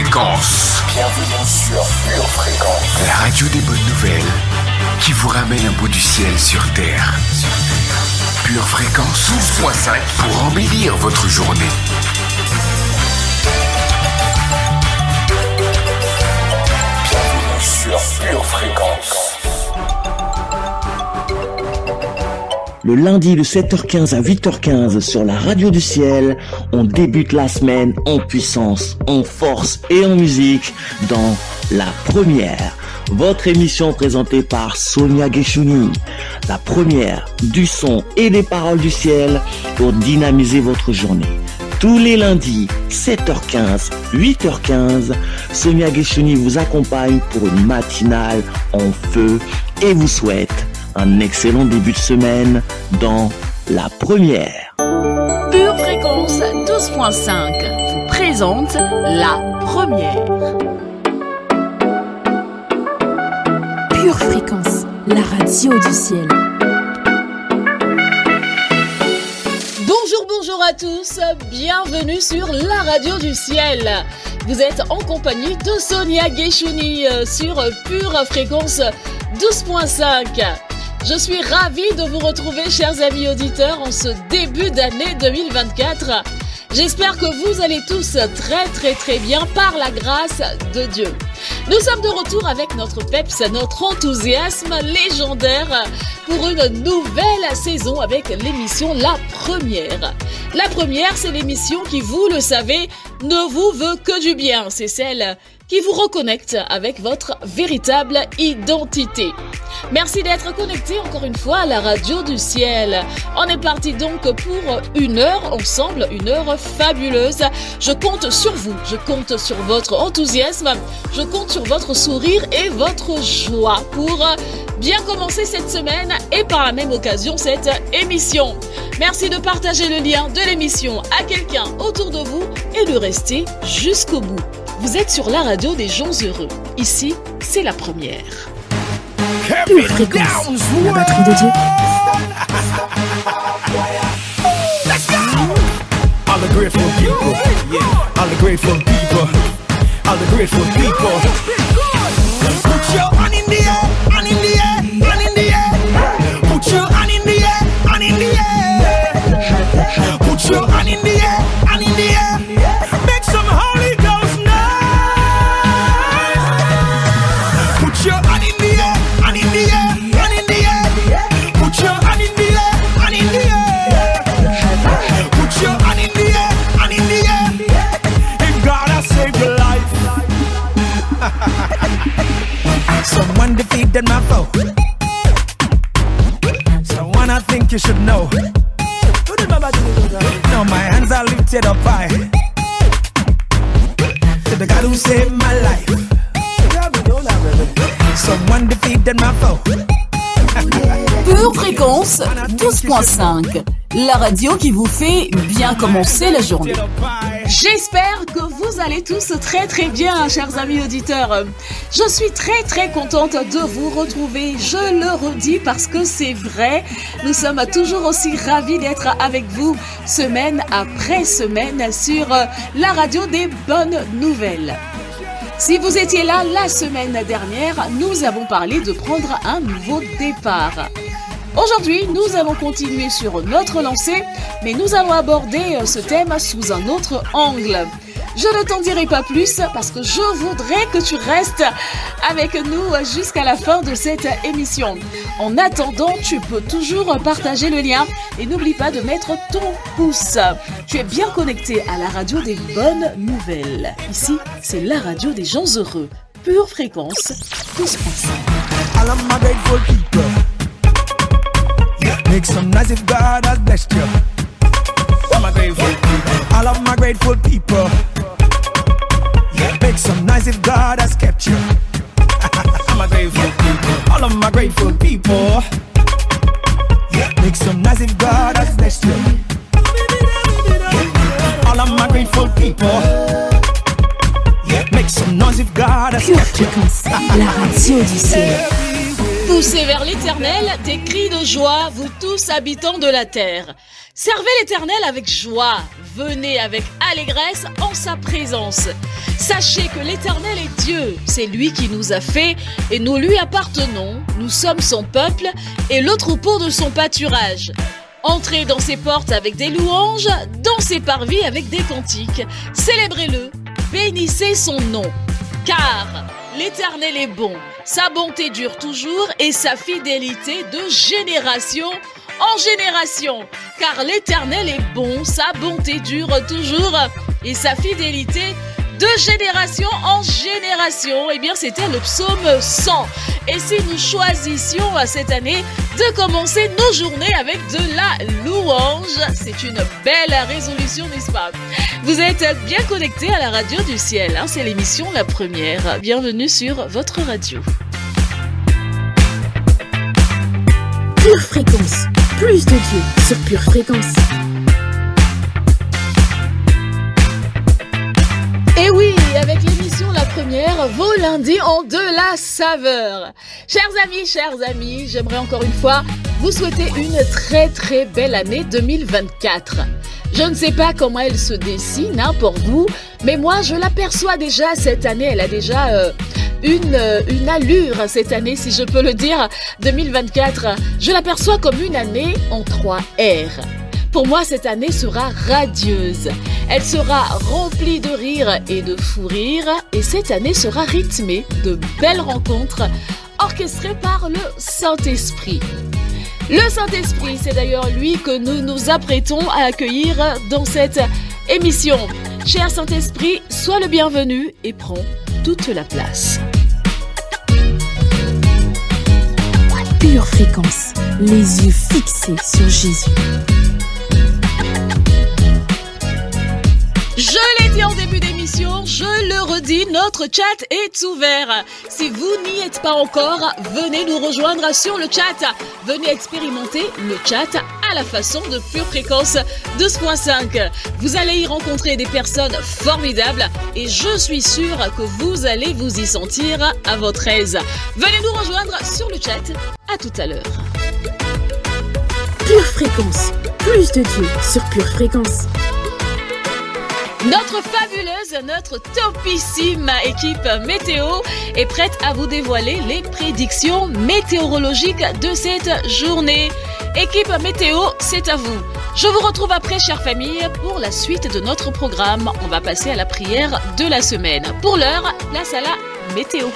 Fréquence. Bienvenue sur Pure Fréquence. La radio des bonnes nouvelles qui vous ramène un bout du ciel sur Terre. Pure Fréquence 12.5 pour embellir votre journée. Bienvenue sur Pure Fréquence. Le lundi de 7h15 à 8h15 sur la radio du ciel, on débute la semaine en puissance, en force et en musique dans La Première. Votre émission présentée par Sonia Guéchouni. La Première, du son et des paroles du ciel pour dynamiser votre journée. Tous les lundis, 7h15, 8h15, Sonia Guéchouni vous accompagne pour une matinale en feu et vous souhaite un excellent début de semaine dans La Première. Pure Fréquence 12.5 vous présente La Première. Pure Fréquence, la radio du ciel. Bonjour à tous, bienvenue sur la radio du ciel. Vous êtes en compagnie de Sonia Guéchouni sur Pure Fréquence 12.5. Je suis ravie de vous retrouver, chers amis auditeurs, en ce début d'année 2024. J'espère que vous allez tous très bien par la grâce de Dieu. Nous sommes de retour avec notre peps, notre enthousiasme légendaire pour une nouvelle saison avec l'émission La Première. La Première, c'est l'émission qui, vous le savez, ne vous veut que du bien. C'est celle qui vous reconnecte avec votre véritable identité. Merci d'être connecté encore une fois à la radio du ciel. On est parti donc pour une heure ensemble, une heure fabuleuse. Je compte sur vous, je compte sur votre enthousiasme, je compte sur votre sourire et votre joie pour bien commencer cette semaine et par la même occasion cette émission. Merci de partager le lien de l'émission à quelqu'un autour de vous et de rester jusqu'au bout. Vous êtes sur la radio des gens heureux. Ici, c'est La Première. Pure Fréquence, la batterie de Dieu. All the grateful people, yeah. All the grateful people, all the grateful people. Put your hand in the air, hand in the air, hand in the air. Put your hand in the air, hand in the air. Put your hand in the air, hand in the air. Make some Holy Ghost noise. Put your hand in the air, hand in the air, hand in the air. Put your hand in the air, hand in the air. Put your hand in the air, hand in the air. If God has saved your life. Someone defeated my foe. Someone I think you should know. Now my hands are lifted up high to the God who saved my life. Someone defeated my foe. Pure Fréquence 12.5, la radio qui vous fait bien commencer la journée. J'espère que vous allez tous très bien, chers amis auditeurs. Je suis très contente de vous retrouver. Je le redis parce que c'est vrai. Nous sommes toujours aussi ravis d'être avec vous semaine après semaine sur la radio des bonnes nouvelles. Si vous étiez là la semaine dernière, nous avons parlé de prendre un nouveau départ. Aujourd'hui, nous allons continuer sur notre lancée, mais nous allons aborder ce thème sous un autre angle. Je ne t'en dirai pas plus parce que je voudrais que tu restes avec nous jusqu'à la fin de cette émission. En attendant, tu peux toujours partager le lien et n'oublie pas de mettre ton pouce. Tu es bien connecté à la radio des bonnes nouvelles. Ici, c'est la radio des gens heureux. Pure Fréquence 12.5. All of my grateful people. Make some noise if God has blessed you. All my grateful people. All of my grateful people. Make some noise if God has kept you. All my grateful people. All of my grateful people. Make some noise if God has blessed you. All of my grateful people. Make some noise if God has Pure kept you. Fréquence, la radio du ciel. Poussez vers l'Éternel des cris de joie, vous tous habitants de la terre. Servez l'Éternel avec joie, venez avec allégresse en sa présence. Sachez que l'Éternel est Dieu, c'est lui qui nous a fait et nous lui appartenons. Nous sommes son peuple et le troupeau de son pâturage. Entrez dans ses portes avec des louanges, dans ses parvis avec des cantiques. Célébrez-le, bénissez son nom. Car l'Éternel est bon, sa bonté dure toujours et sa fidélité de génération en génération. Car l'Éternel est bon, sa bonté dure toujours et sa fidélité de génération en génération. Eh bien, c'était le psaume 100. Et si nous choisissions cette année de commencer nos journées avec de la louange, c'est une belle résolution, n'est-ce pas? Vous êtes bien connectés à la radio du ciel, hein, c'est l'émission La Première. Bienvenue sur votre radio. Pure Fréquence, plus de Dieu sur Pure Fréquence. Et oui, avec l'émission La Première, vos lundis ont de la saveur. Chers amis, j'aimerais encore une fois vous souhaiter une très très belle année 2024. Je ne sais pas comment elle se dessine pour vous, mais moi je l'aperçois déjà cette année, elle a déjà une allure cette année, si je peux le dire, 2024. Je l'aperçois comme une année en 3 R. Pour moi, cette année sera radieuse. Elle sera remplie de rire et de fou rire. Et cette année sera rythmée de belles rencontres orchestrées par le Saint-Esprit. Le Saint-Esprit, c'est d'ailleurs lui que nous nous apprêtons à accueillir dans cette émission. Cher Saint-Esprit, sois le bienvenu et prends toute la place. Pure Fréquence, les yeux fixés sur Jésus. Je l'ai dit en début d'émission, je le redis, notre chat est ouvert. Si vous n'y êtes pas encore, venez nous rejoindre sur le chat. Venez expérimenter le chat à la façon de Pure Fréquence 12.5. Vous allez y rencontrer des personnes formidables et je suis sûre que vous allez vous y sentir à votre aise. Venez nous rejoindre sur le chat. À tout à l'heure. Pure Fréquence, plus de Dieu sur Pure Fréquence. Notre fabuleuse, notre topissime équipe météo est prête à vous dévoiler les prédictions météorologiques de cette journée. Équipe météo, c'est à vous. Je vous retrouve après, chère famille, pour la suite de notre programme. On va passer à la prière de la semaine. Pour l'heure, place à la météo.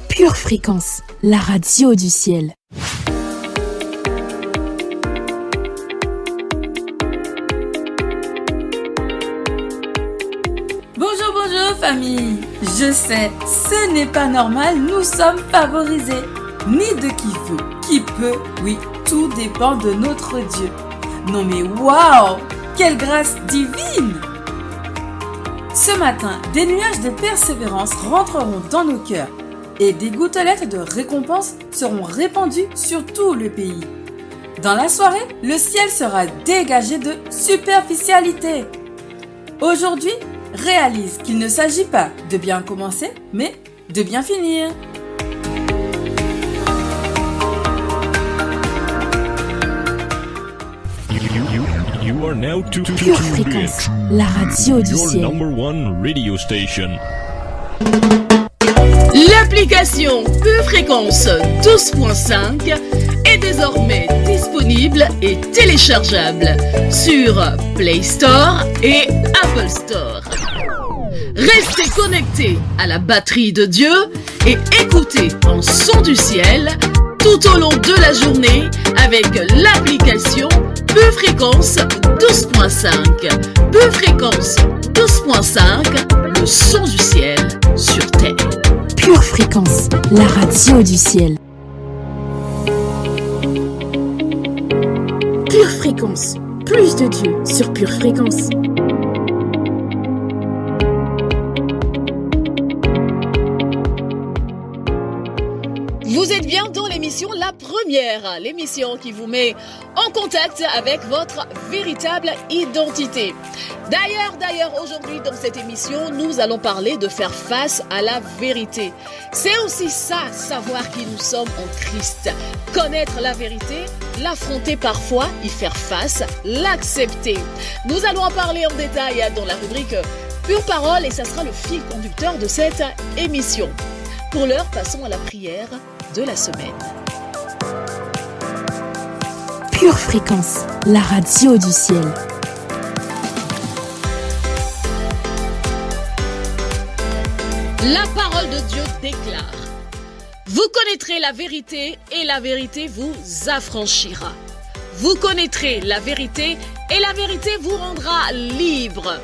Pure Fréquence, la radio du ciel. Bonjour famille, je sais, ce n'est pas normal, nous sommes favorisés. Ni de qui veut, qui peut, oui, tout dépend de notre Dieu. Non mais waouh, quelle grâce divine! Ce matin, des nuages de persévérance rentreront dans nos cœurs et des gouttelettes de récompense seront répandues sur tout le pays. Dans la soirée, le ciel sera dégagé de superficialité. Aujourd'hui, réalise qu'il ne s'agit pas de bien commencer, mais de bien finir. You are now Pure Fréquence, la radio du ciel. Your number one radio station. L'application Pure Fréquence 12.5 est désormais disponible et téléchargeable sur Play Store et Apple Store. Restez connectés à la batterie de Dieu et écoutez en son du ciel tout au long de la journée avec l'application Pure Fréquence 12.5. Pure Fréquence 12.5, le son du ciel sur Terre. Pure Fréquence, la radio du ciel. Pure Fréquence, plus de Dieu sur Pure Fréquence. Vous êtes bien dans l'émission La Première, l'émission qui vous met en contact avec votre véritable identité. D'ailleurs, aujourd'hui dans cette émission, nous allons parler de faire face à la vérité. C'est aussi ça, savoir qui nous sommes en Christ. Connaître la vérité, l'affronter parfois, y faire face, l'accepter. Nous allons en parler en détail dans la rubrique Pure Parole et ça sera le fil conducteur de cette émission. Pour l'heure, passons à la prière de la semaine. Pure Fréquence, la radio du ciel. La parole de Dieu déclare: vous connaîtrez la vérité et la vérité vous affranchira. Vous connaîtrez la vérité et la vérité vous rendra libre.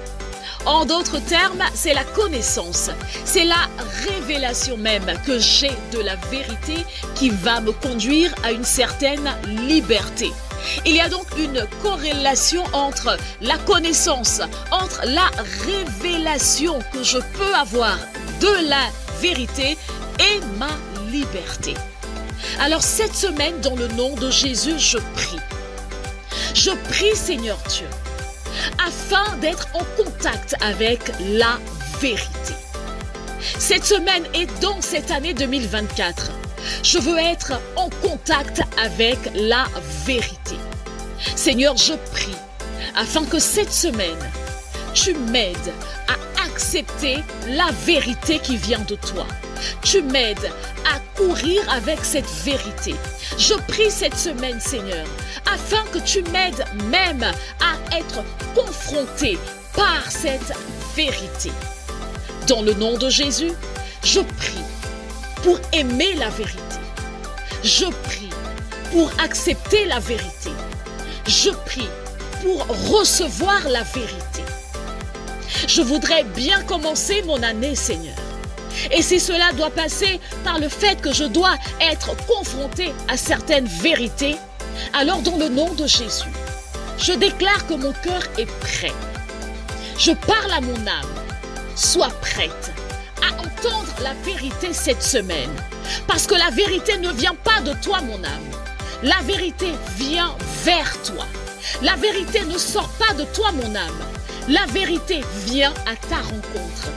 En d'autres termes, c'est la connaissance, c'est la révélation même que j'ai de la vérité qui va me conduire à une certaine liberté. Il y a donc une corrélation entre la connaissance, entre la révélation que je peux avoir de la vérité et ma liberté. Alors cette semaine, dans le nom de Jésus, je prie. Je prie, Seigneur Dieu, afin d'être en contact avec la vérité. Cette semaine et dans cette année 2024, je veux être en contact avec la vérité. Seigneur, je prie afin que cette semaine, tu m'aides à accepter la vérité qui vient de toi. Tu m'aides à courir avec cette vérité. Je prie cette semaine, Seigneur, afin que tu m'aides même à être confronté par cette vérité. Dans le nom de Jésus, je prie pour aimer la vérité. Je prie pour accepter la vérité. Je prie pour recevoir la vérité. Je voudrais bien commencer mon année, Seigneur. Et si cela doit passer par le fait que je dois être confronté à certaines vérités, alors dans le nom de Jésus, je déclare que mon cœur est prêt. Je parle à mon âme. Sois prête à entendre la vérité cette semaine. Parce que la vérité ne vient pas de toi, mon âme. La vérité vient vers toi. La vérité ne sort pas de toi, mon âme. La vérité vient à ta rencontre.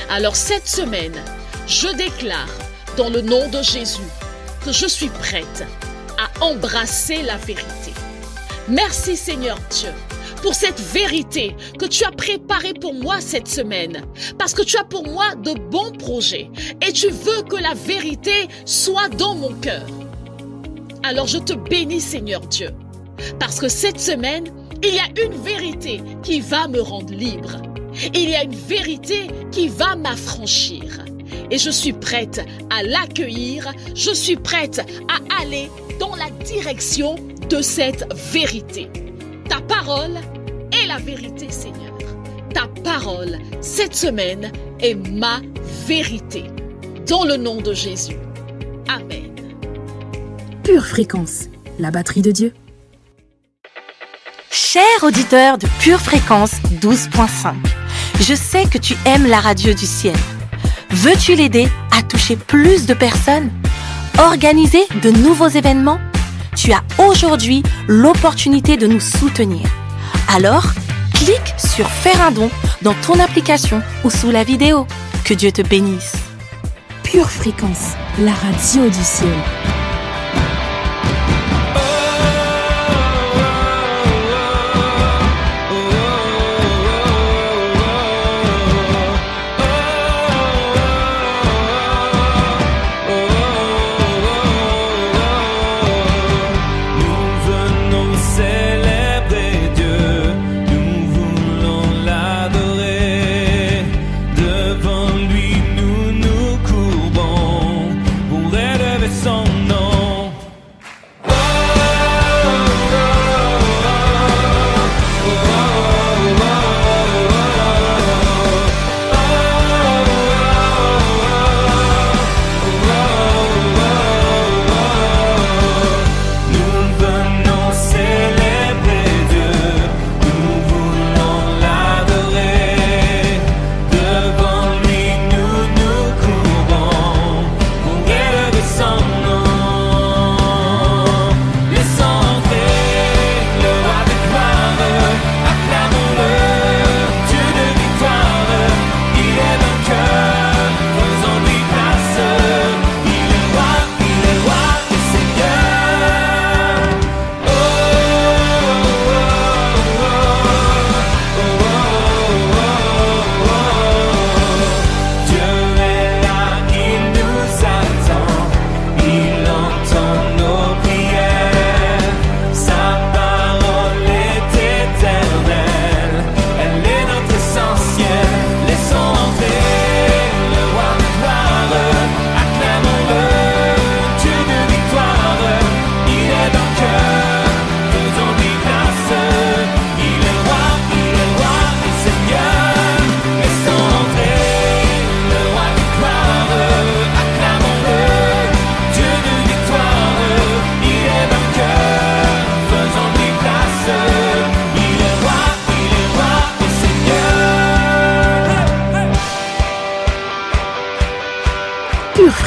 Alors cette semaine, je déclare dans le nom de Jésus que je suis prête à embrasser la vérité. Merci Seigneur Dieu pour cette vérité que tu as préparée pour moi cette semaine. Parce que tu as pour moi de bons projets et tu veux que la vérité soit dans mon cœur. Alors je te bénis Seigneur Dieu. Parce que cette semaine, il y a une vérité qui va me rendre libre. Il y a une vérité qui va m'affranchir. Et je suis prête à l'accueillir. Je suis prête à aller dans la direction de cette vérité. Ta parole est la vérité, Seigneur. Ta parole, cette semaine, est ma vérité. Dans le nom de Jésus. Amen. Pure Fréquence, la batterie de Dieu. Cher auditeur de Pure Fréquence 12.5, je sais que tu aimes la radio du ciel. Veux-tu l'aider à toucher plus de personnes? Organiser de nouveaux événements? Tu as aujourd'hui l'opportunité de nous soutenir. Alors, clique sur Faire un don dans ton application ou sous la vidéo. Que Dieu te bénisse. Pure Fréquence, la radio du ciel. Devant lui, nous nous courbons pour élever son nom.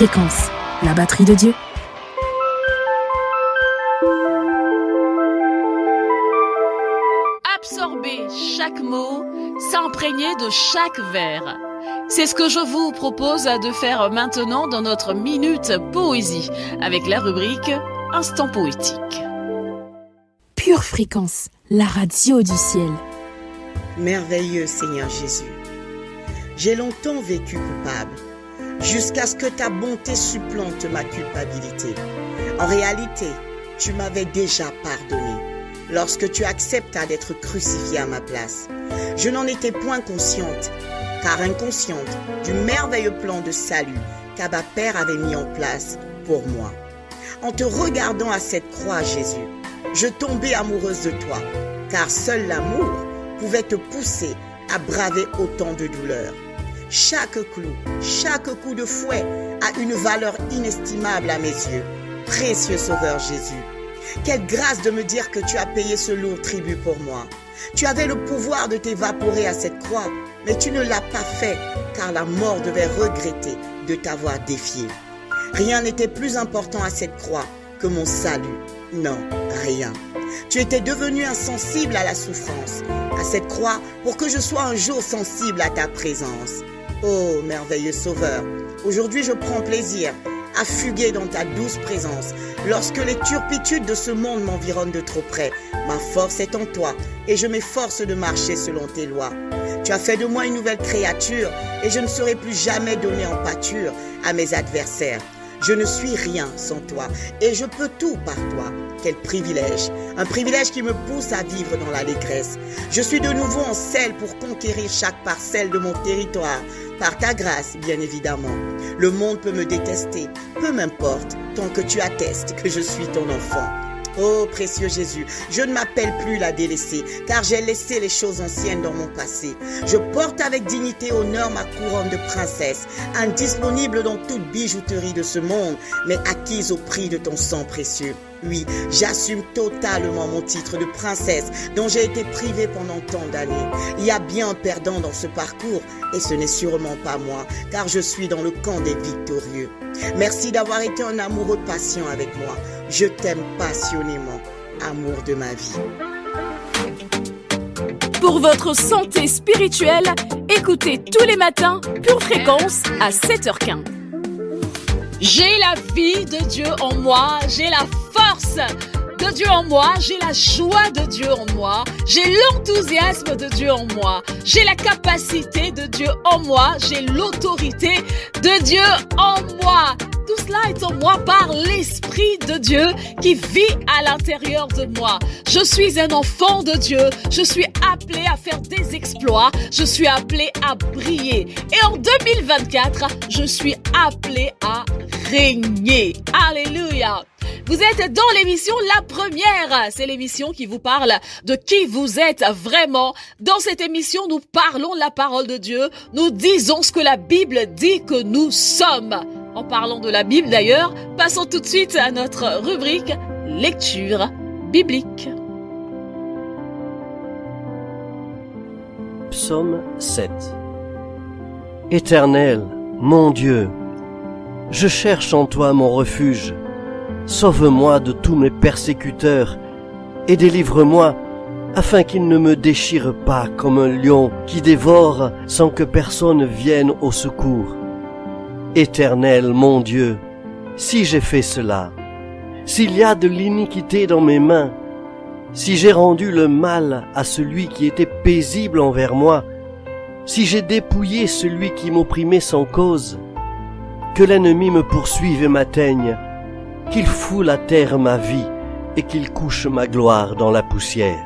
Fréquence, la batterie de Dieu. Absorber chaque mot, s'imprégner de chaque vers. C'est ce que je vous propose de faire maintenant dans notre Minute Poésie, avec la rubrique Instant Poétique. Pure Fréquence, la radio du ciel. Merveilleux Seigneur Jésus, j'ai longtemps vécu coupable, jusqu'à ce que ta bonté supplante ma culpabilité. En réalité, tu m'avais déjà pardonné, lorsque tu acceptas d'être crucifié à ma place. Je n'en étais point consciente, car inconsciente du merveilleux plan de salut qu'Abba Père avait mis en place pour moi. En te regardant à cette croix, Jésus, je tombais amoureuse de toi, car seul l'amour pouvait te pousser à braver autant de douleurs. Chaque clou, chaque coup de fouet a une valeur inestimable à mes yeux. Précieux Sauveur Jésus, quelle grâce de me dire que tu as payé ce lourd tribut pour moi. Tu avais le pouvoir de t'évaporer à cette croix, mais tu ne l'as pas fait, car la mort devait regretter de t'avoir défié. Rien n'était plus important à cette croix que mon salut. Non, rien. Tu étais devenu insensible à la souffrance, à cette croix, pour que je sois un jour sensible à ta présence. Oh, merveilleux Sauveur, aujourd'hui je prends plaisir à fuguer dans ta douce présence. Lorsque les turpitudes de ce monde m'environnent de trop près, ma force est en toi et je m'efforce de marcher selon tes lois. Tu as fait de moi une nouvelle créature et je ne serai plus jamais donné en pâture à mes adversaires. Je ne suis rien sans toi et je peux tout par toi. Quel privilège, un privilège qui me pousse à vivre dans l'allégresse. Je suis de nouveau en selle pour conquérir chaque parcelle de mon territoire, par ta grâce bien évidemment. Le monde peut me détester, peu m'importe, tant que tu attestes que je suis ton enfant. Oh précieux Jésus, je ne m'appelle plus la délaissée, car j'ai laissé les choses anciennes dans mon passé. Je porte avec dignité et honneur ma couronne de princesse, indisponible dans toute bijouterie de ce monde, mais acquise au prix de ton sang précieux. Oui, j'assume totalement mon titre de princesse dont j'ai été privée pendant tant d'années. Il y a bien un perdant dans ce parcours et ce n'est sûrement pas moi, car je suis dans le camp des victorieux. Merci d'avoir été un amoureux patient avec moi. Je t'aime passionnément, amour de ma vie. Pour votre santé spirituelle, écoutez tous les matins Pure Fréquence à 7h15. J'ai la vie de Dieu en moi, j'ai la force de Dieu en moi, j'ai la joie de Dieu en moi, j'ai l'enthousiasme de Dieu en moi, j'ai la capacité de Dieu en moi, j'ai l'autorité de Dieu en moi. Tout cela est en moi par l'Esprit de Dieu qui vit à l'intérieur de moi. Je suis un enfant de Dieu, je suis appelé à faire des exploits, je suis appelé à briller. Et en 2024, je suis appelé à régner. Alléluia! Vous êtes dans l'émission La Première. C'est l'émission qui vous parle de qui vous êtes vraiment. Dans cette émission, nous parlons de la parole de Dieu. Nous disons ce que la Bible dit que nous sommes. En parlant de la Bible d'ailleurs, passons tout de suite à notre rubrique Lecture biblique. Psaume 7. Éternel, mon Dieu, je cherche en toi mon refuge. Sauve-moi de tous mes persécuteurs et délivre-moi afin qu'ils ne me déchirent pas comme un lion qui dévore sans que personne vienne au secours. Éternel, mon Dieu, si j'ai fait cela, s'il y a de l'iniquité dans mes mains, si j'ai rendu le mal à celui qui était paisible envers moi, si j'ai dépouillé celui qui m'opprimait sans cause, que l'ennemi me poursuive et m'atteigne, qu'il foule à terre ma vie et qu'il couche ma gloire dans la poussière.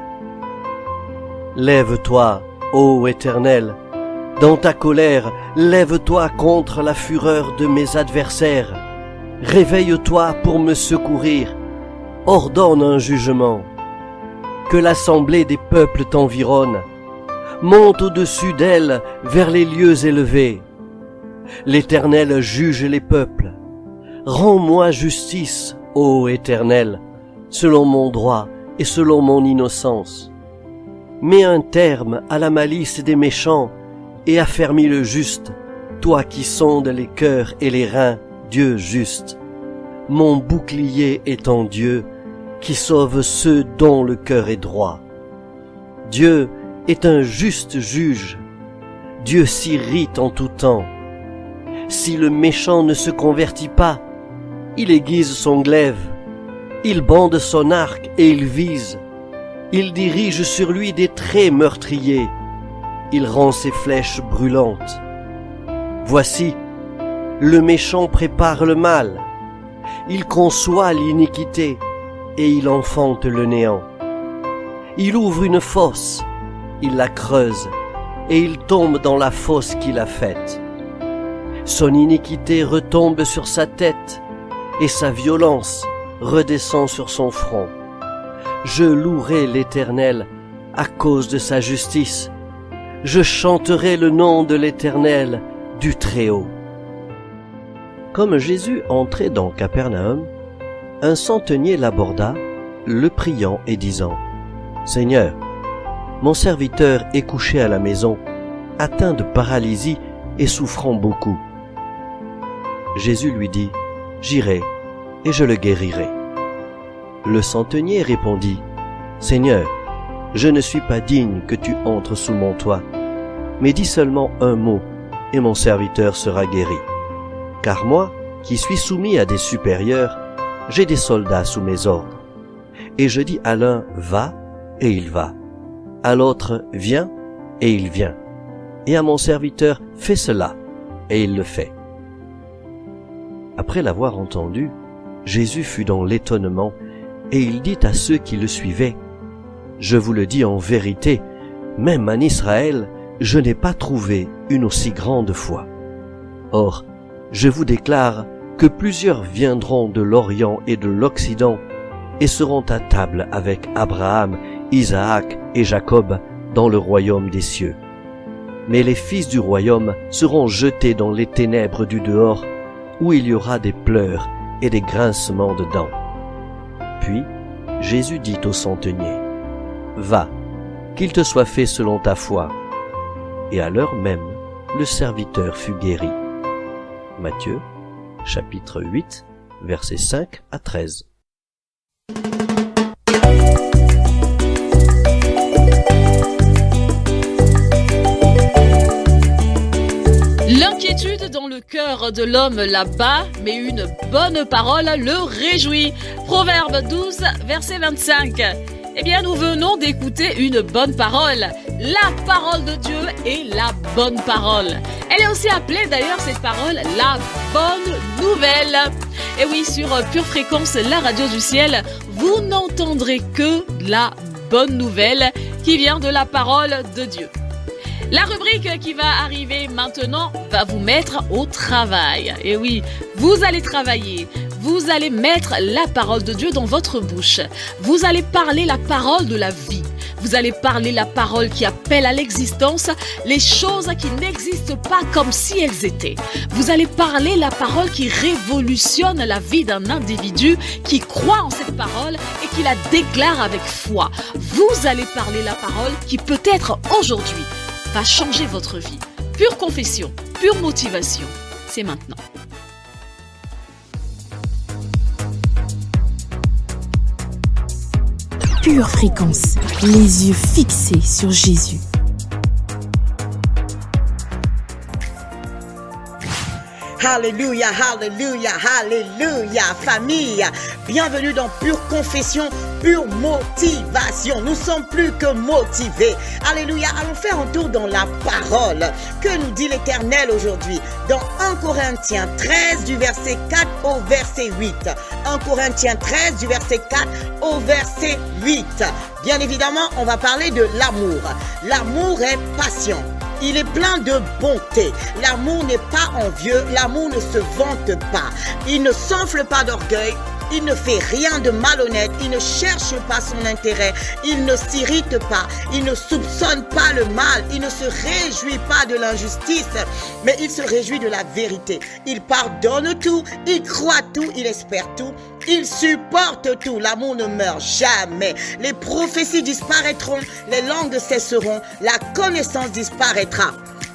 Lève-toi, ô Éternel, dans ta colère, lève-toi contre la fureur de mes adversaires. Réveille-toi pour me secourir. Ordonne un jugement. Que l'assemblée des peuples t'environne. Monte au-dessus d'elle vers les lieux élevés. L'Éternel juge les peuples. Rends-moi justice, ô Éternel, selon mon droit et selon mon innocence. Mets un terme à la malice des méchants et affermis le juste, toi qui sondes les cœurs et les reins, Dieu juste. Mon bouclier est en Dieu, qui sauve ceux dont le cœur est droit. Dieu est un juste juge. Dieu s'irrite en tout temps. Si le méchant ne se convertit pas, il aiguise son glaive, il bande son arc et il vise. Il dirige sur lui des traits meurtriers, il rend ses flèches brûlantes. Voici, le méchant prépare le mal, il conçoit l'iniquité et il enfante le néant. Il ouvre une fosse, il la creuse et il tombe dans la fosse qu'il a faite. Son iniquité retombe sur sa tête et sa violence redescend sur son front. Je louerai l'Éternel à cause de sa justice. Je chanterai le nom de l'Éternel du Très-Haut. Comme Jésus entrait dans Capernaum, un centenier l'aborda, le priant et disant : « Seigneur, mon serviteur est couché à la maison, atteint de paralysie et souffrant beaucoup. » Jésus lui dit : « J'irai et je le guérirai. » Le centenier répondit : « Seigneur, je ne suis pas digne que tu entres sous mon toit, mais dis seulement un mot, et mon serviteur sera guéri. Car moi, qui suis soumis à des supérieurs, j'ai des soldats sous mes ordres. Et je dis à l'un, va, et il va. À l'autre, viens, et il vient. Et à mon serviteur, fais cela, et il le fait. » Après l'avoir entendu, Jésus fut dans l'étonnement, et il dit à ceux qui le suivaient : « Je vous le dis en vérité, même en Israël, je n'ai pas trouvé une aussi grande foi. Or, je vous déclare que plusieurs viendront de l'Orient et de l'Occident et seront à table avec Abraham, Isaac et Jacob dans le royaume des cieux. Mais les fils du royaume seront jetés dans les ténèbres du dehors, où il y aura des pleurs et des grincements de dents. » Puis Jésus dit au centenier : « Va, qu'il te soit fait selon ta foi. » Et à l'heure même, le serviteur fut guéri. Matthieu, chapitre 8, versets 5 à 13. L'inquiétude dans le cœur de l'homme l'abat, mais une bonne parole le réjouit. Proverbe 12, verset 25. Eh bien, nous venons d'écouter une bonne parole. La parole de Dieu est la bonne parole. Elle est aussi appelée d'ailleurs, cette parole, la bonne nouvelle. Et oui, sur Pure Fréquence, la radio du ciel, vous n'entendrez que la bonne nouvelle qui vient de la parole de Dieu. La rubrique qui va arriver maintenant va vous mettre au travail. Et oui, vous allez travailler. Vous allez mettre la parole de Dieu dans votre bouche. Vous allez parler la parole de la vie. Vous allez parler la parole qui appelle à l'existence les choses qui n'existent pas comme si elles étaient. Vous allez parler la parole qui révolutionne la vie d'un individu qui croit en cette parole et qui la déclare avec foi. Vous allez parler la parole qui peut-être aujourd'hui va changer votre vie. Pure confession, pure motivation. C'est maintenant. Pure Fréquence, les yeux fixés sur Jésus. Alléluia, alléluia, alléluia, famille. Bienvenue dans Pure Confession, Pure Motivation. Nous sommes plus que motivés. Alléluia, allons faire un tour dans la parole. Que nous dit l'Éternel aujourd'hui? Dans 1 Corinthiens 13 du verset 4 au verset 8. 1 Corinthiens 13 du verset 4 au verset 8. Bien évidemment, on va parler de l'amour. L'amour est patient. Il est plein de bonté. L'amour n'est pas envieux. L'amour ne se vante pas. Il ne s'enfle pas d'orgueil. Il ne fait rien de malhonnête. Il ne cherche pas son intérêt. Il ne s'irrite pas. Il ne soupçonne pas le mal. Il ne se réjouit pas de l'injustice, mais il se réjouit de la vérité. Il pardonne tout. Il croit tout. Il espère tout. Il supporte tout. L'amour ne meurt jamais. Les prophéties disparaîtront. Les langues cesseront. La connaissance disparaîtra.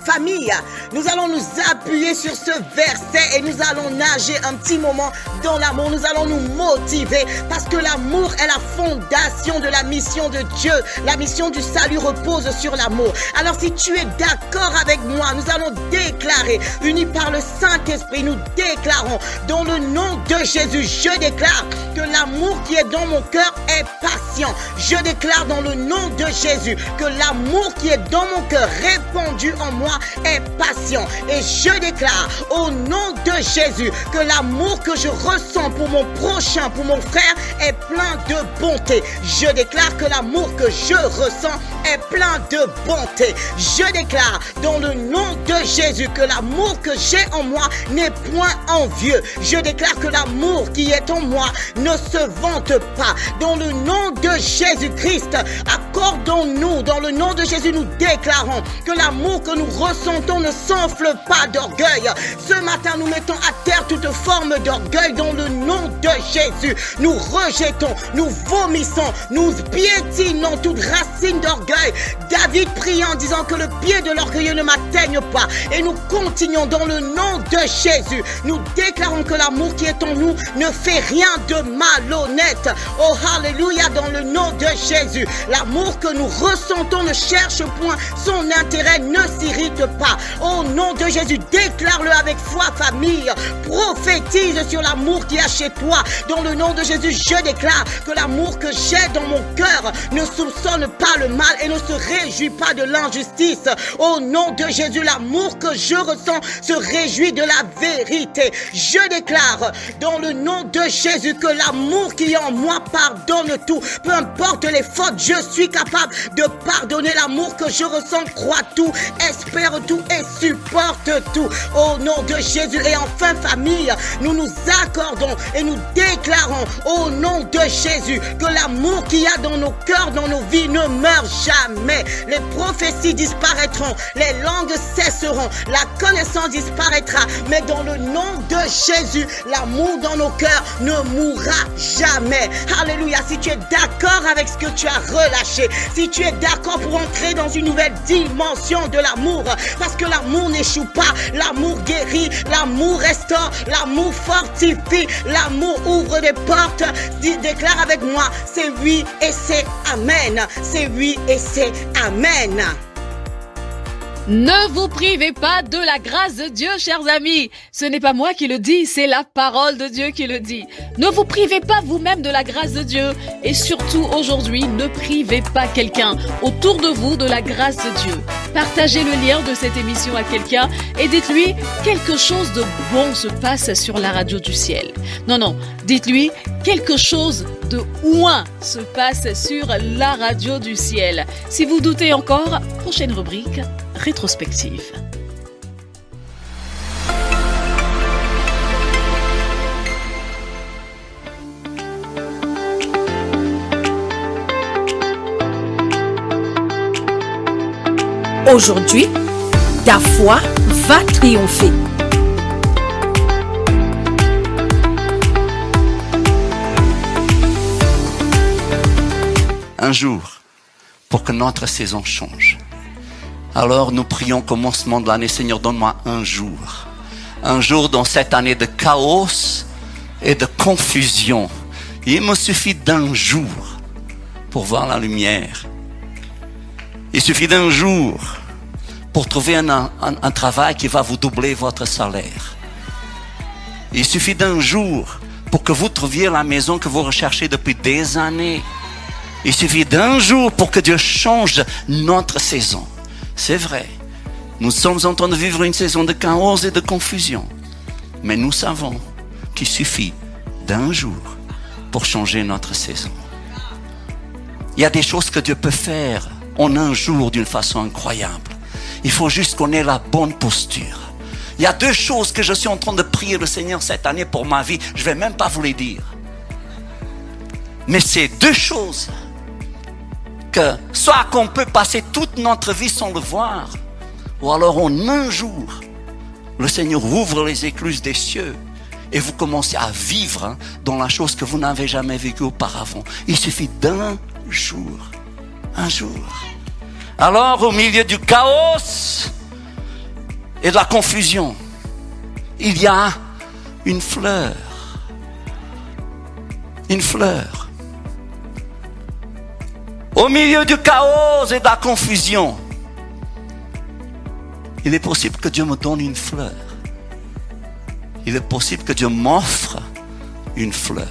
Famille, nous allons nous appuyer sur ce verset et nous allons nager un petit moment dans l'amour. Nous allons nous motiver parce que l'amour est la fondation de la mission de Dieu. La mission du salut repose sur l'amour. Alors si tu es d'accord avec moi, nous allons déclarer, unis par le Saint-Esprit, nous déclarons dans le nom de Jésus, je déclare que l'amour qui est dans mon cœur est patient. Je déclare dans le nom de Jésus que l'amour qui est dans mon cœur répandu en moi est patient. Et je déclare au nom de Jésus que l'amour que je ressens pour mon prochain, pour mon frère est plein de bonté. Je déclare que l'amour que je ressens est plein de bonté. Je déclare dans le nom de Jésus que l'amour que j'ai en moi n'est point envieux. Je déclare que l'amour qui est en moi ne se vante pas. Dans le nom de Jésus-Christ, accordons-nous, dans le nom de Jésus, nous déclarons que l'amour que nous ressentons ne s'enfle pas d'orgueil. Ce matin, nous mettons à terre toute forme d'orgueil dans le nom de Jésus. Nous rejetons, nous vomissons, nous piétinons toute racine d'orgueil. David prie en disant que le pied de l'orgueilleux ne m'atteigne pas. Et nous continuons dans le nom de Jésus. Nous déclarons que l'amour qui est en nous ne fait rien de malhonnête. Oh, alléluia, dans le nom de Jésus. L'amour que nous ressentons ne cherche point son intérêt, ne s'irrite pas. Au nom de Jésus, déclare-le avec foi, famille. Prophétise sur l'amour qui est chez toi. Dans le nom de Jésus, je déclare que l'amour que j'ai dans mon cœur ne soupçonne pas le mal et ne se réjouit pas de l'injustice. Au nom de Jésus, l'amour que je ressens se réjouit de la vérité. Je déclare dans le nom de Jésus que l'amour qui est en moi pardonne tout. Peu importe les fautes, je suis capable de pardonner. L'amour que je ressens croit tout, espère tout et supporte tout. Au nom de Jésus. Et enfin, famille, nous nous accordons et nous déclarons au nom de Jésus que l'amour qu'il y a dans nos cœurs, dans nos vies ne meurt jamais. Les prophéties disparaîtront, les langues cesseront, la connaissance disparaîtra, mais dans le nom de Jésus, l'amour dans nos cœurs ne mourra jamais. Alléluia. Si tu es d'accord avec ce que tu as relâché, si tu es d'accord pour entrer dans une nouvelle dimension de l'amour, parce que l'amour n'échoue pas, l'amour guérit, l'amour restaure, l'amour fortifie, l'amour ouvre des portes. Déclare avec moi, c'est oui et c'est amen. C'est oui et c'est amen. Ne vous privez pas de la grâce de Dieu, chers amis. Ce n'est pas moi qui le dis, c'est la parole de Dieu qui le dit. Ne vous privez pas vous-même de la grâce de Dieu. Et surtout aujourd'hui, ne privez pas quelqu'un autour de vous de la grâce de Dieu. Partagez le lien de cette émission à quelqu'un et dites-lui quelque chose de bon se passe sur la radio du ciel. Non, dites-lui quelque chose de ouin se passe sur la radio du ciel. Si vous doutez encore, prochaine rubrique, rétrospective. Aujourd'hui, ta foi va triompher. Un jour, pour que notre saison change. Alors nous prions au commencement de l'année, Seigneur, donne-moi un jour dans cette année de chaos et de confusion. Il me suffit d'un jour pour voir la lumière. Il suffit d'un jour pour trouver un travail qui va vous doubler votre salaire. Il suffit d'un jour pour que vous trouviez la maison que vous recherchez depuis des années. Il suffit d'un jour pour que Dieu change notre saison. C'est vrai, nous sommes en train de vivre une saison de chaos et de confusion. Mais nous savons qu'il suffit d'un jour pour changer notre saison. Il y a des choses que Dieu peut faire en un jour d'une façon incroyable. Il faut juste qu'on ait la bonne posture. Il y a deux choses que je suis en train de prier le Seigneur cette année pour ma vie. Je ne vais même pas vous les dire. Mais c'est deux choses que soit qu'on peut passer toute notre vie sans le voir, ou alors en un jour, le Seigneur ouvre les écluses des cieux et vous commencez à vivre dans la chose que vous n'avez jamais vécue auparavant. Il suffit d'un jour. Un jour. Alors, au milieu du chaos, et de la confusion, il y a une fleur. Une fleur. Au milieu du chaos et de la confusion, il est possible que Dieu me donne une fleur. Il est possible que Dieu m'offre une fleur.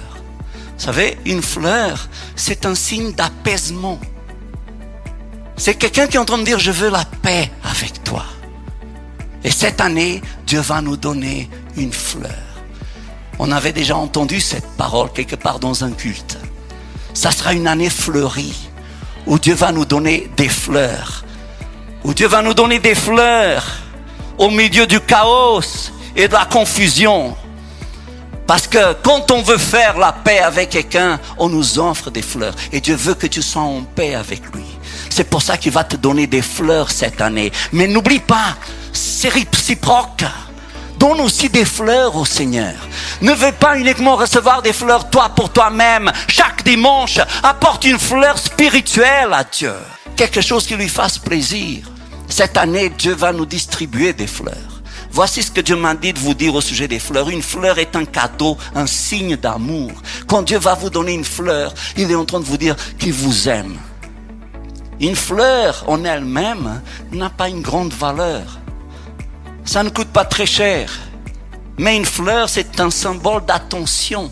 Vous savez, une fleur, c'est un signe d'apaisement. C'est quelqu'un qui est en train de dire, je veux la paix avec toi. Et cette année, Dieu va nous donner une fleur. On avait déjà entendu cette parole quelque part dans un culte. Ça sera une année fleurie, où Dieu va nous donner des fleurs. Où Dieu va nous donner des fleurs au milieu du chaos et de la confusion. Parce que quand on veut faire la paix avec quelqu'un, on nous offre des fleurs. Et Dieu veut que tu sois en paix avec lui. C'est pour ça qu'il va te donner des fleurs cette année. Mais n'oublie pas, c'est réciproque. Donne aussi des fleurs au Seigneur. Ne veux pas uniquement recevoir des fleurs toi pour toi-même. Chaque dimanche, apporte une fleur spirituelle à Dieu. Quelque chose qui lui fasse plaisir. Cette année, Dieu va nous distribuer des fleurs. Voici ce que Dieu m'a dit de vous dire au sujet des fleurs. Une fleur est un cadeau, un signe d'amour. Quand Dieu va vous donner une fleur, il est en train de vous dire qu'il vous aime. Une fleur en elle-même n'a pas une grande valeur. Ça ne coûte pas très cher. Mais une fleur, c'est un symbole d'attention.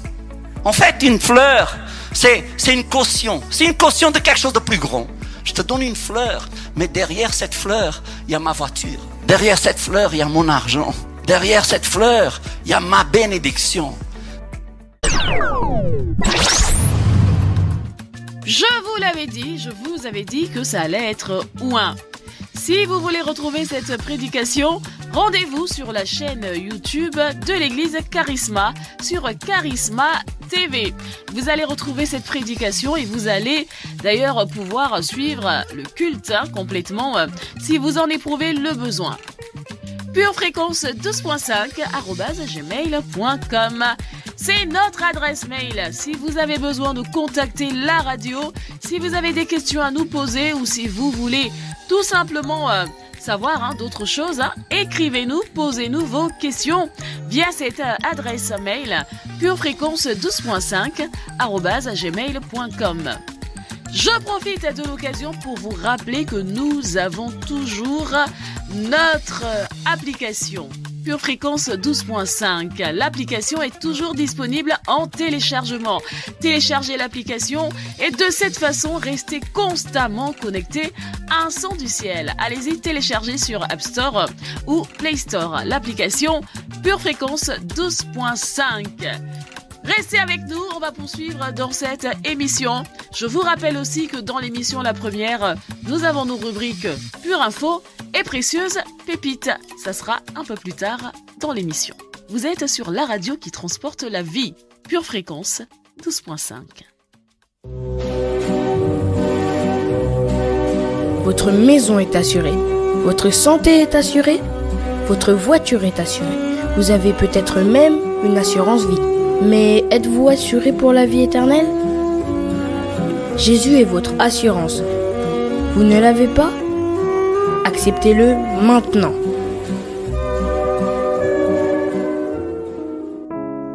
En fait, une fleur, c'est une caution. C'est une caution de quelque chose de plus grand. Je te donne une fleur, mais derrière cette fleur, il y a ma voiture. Derrière cette fleur, il y a mon argent. Derrière cette fleur, il y a ma bénédiction. Je vous avais dit que ça allait être ouin. Si vous voulez retrouver cette prédication, rendez-vous sur la chaîne YouTube de l'église Charisma, sur Charisma TV. Vous allez retrouver cette prédication et vous allez d'ailleurs pouvoir suivre le culte complètement si vous en éprouvez le besoin. purefréquence12.5@gmail.com. C'est notre adresse mail. Si vous avez besoin de contacter la radio, si vous avez des questions à nous poser ou si vous voulez tout simplement savoir d'autres choses, écrivez-nous, posez-nous vos questions via cette adresse mail purefréquence12.5@gmail.com. Je profite de l'occasion pour vous rappeler que nous avons toujours notre application Pure Fréquence 12.5. L'application est toujours disponible en téléchargement. Téléchargez l'application et de cette façon, restez constamment connecté à un son du ciel. Allez-y, téléchargez sur App Store ou Play Store l'application Pure Fréquence 12.5. Restez avec nous, on va poursuivre dans cette émission. Je vous rappelle aussi que dans l'émission La Première, nous avons nos rubriques Pure Info et Précieuse Pépite. Ça sera un peu plus tard dans l'émission. Vous êtes sur la radio qui transporte la vie. Pure Fréquence 12.5. Votre maison est assurée. Votre santé est assurée. Votre voiture est assurée. Vous avez peut-être même une assurance vie. Mais êtes-vous assuré pour la vie éternelle ? Jésus est votre assurance. Vous ne l'avez pas ? Acceptez-le maintenant.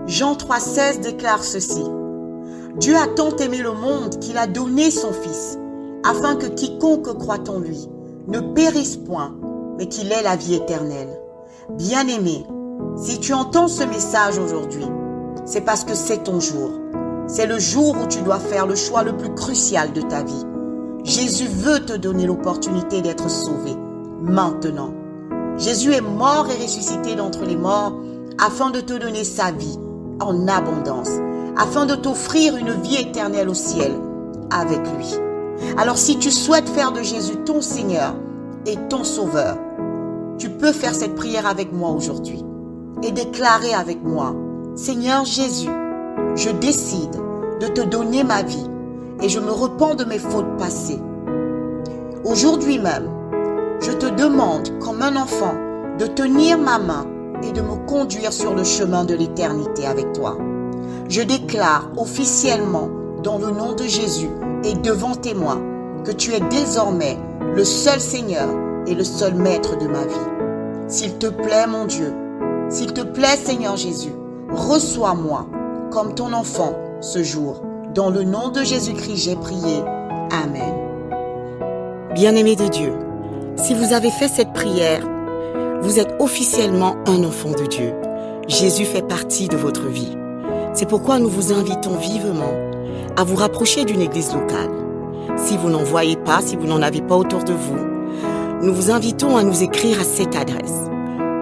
Jean 3,16 déclare ceci. Dieu a tant aimé le monde qu'il a donné son Fils, afin que quiconque croit en lui ne périsse point, mais qu'il ait la vie éternelle. Bien-aimé, si tu entends ce message aujourd'hui, c'est parce que c'est ton jour. C'est le jour où tu dois faire le choix le plus crucial de ta vie. Jésus veut te donner l'opportunité d'être sauvé, maintenant. Jésus est mort et ressuscité d'entre les morts afin de te donner sa vie en abondance, afin de t'offrir une vie éternelle au ciel avec lui. Alors si tu souhaites faire de Jésus ton Seigneur et ton Sauveur, tu peux faire cette prière avec moi aujourd'hui et déclarer avec moi: Seigneur Jésus, je décide de te donner ma vie et je me repens de mes fautes passées. Aujourd'hui même, je te demande, comme un enfant, de tenir ma main et de me conduire sur le chemin de l'éternité avec toi. Je déclare officiellement, dans le nom de Jésus et devant témoins, que tu es désormais le seul Seigneur et le seul Maître de ma vie. S'il te plaît, mon Dieu, s'il te plaît, Seigneur Jésus, reçois-moi comme ton enfant ce jour. Dans le nom de Jésus-Christ, j'ai prié. Amen. Bien-aimés de Dieu, si vous avez fait cette prière, vous êtes officiellement un enfant de Dieu. Jésus fait partie de votre vie. C'est pourquoi nous vous invitons vivement à vous rapprocher d'une église locale. Si vous n'en voyez pas, si vous n'en avez pas autour de vous, nous vous invitons à nous écrire à cette adresse: